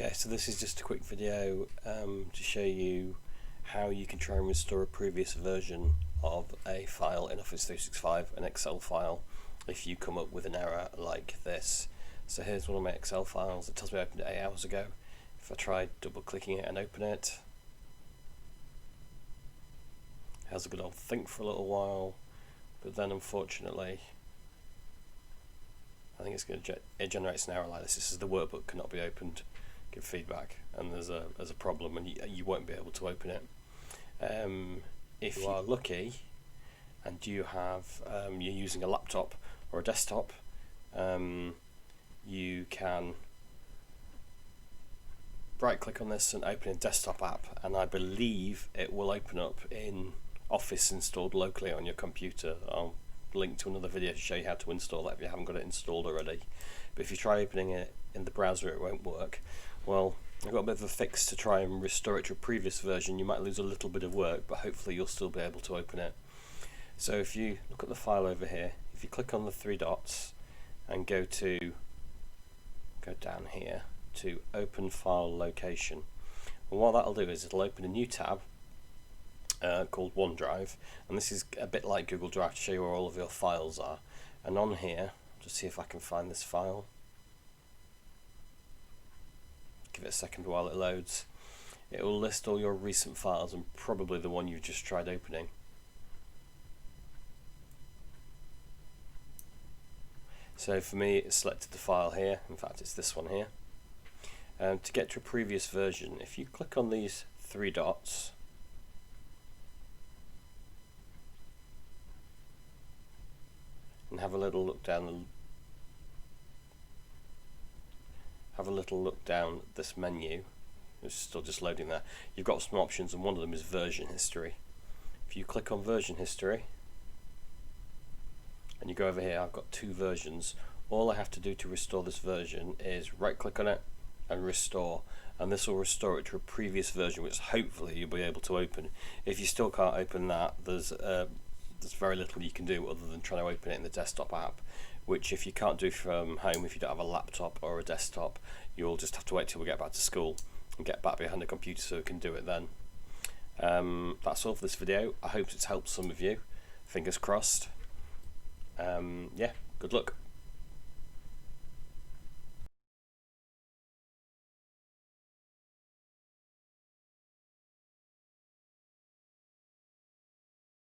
Okay, so this is just a quick video to show you how you can try and restore a previous version of a file in Office 365, an Excel file, if you come up with an error like this. So here's one of my Excel files. It tells me I opened it 8 hours ago. If I try double clicking it and open it, it has a good old think for a little while, but then unfortunately I think it generates an error like this. This is the workbook cannot be opened. Give feedback, and there's a problem, and you won't be able to open it. If you are lucky and you have you're using a laptop or a desktop, you can right click on this and open a desktop app, and I believe it will open up in Office installed locally on your computer. I'll link to another video to show you how to install that if you haven't got it installed already. But if you try opening it in the browser, it won't work. Well, I've got a bit of a fix to try and restore it to a previous version. You might lose a little bit of work, but hopefully you'll still be able to open it. So if you look at the file over here, if you click on the three dots and go down here to open file location, and what that'll do is it'll open a new tab called OneDrive, and this is a bit like Google Drive to show you where all of your files are. And on here, just see if I can find this file. Give it a second while it loads. It will list all your recent files and probably the one you've just tried opening. So for me, it's selected the file here. In fact, it's this one here. To get to a previous version, if you click on these three dots, and have a little look down this menu. It's still just loading there. You've got some options, and one of them is version history. If you click on version history and you go over here, I've got two versions. All I have to do to restore this version is right click on it and restore, and this will restore it to a previous version, which hopefully you'll be able to open. If you still can't open that, there's very little you can do other than trying to open it in the desktop app, which if you can't do from home, if you don't have a laptop or a desktop, you'll just have to wait till we get back to school and get back behind the computer so we can do it then. That's all for this video. I hope it's helped some of you. Fingers crossed. Yeah, good luck.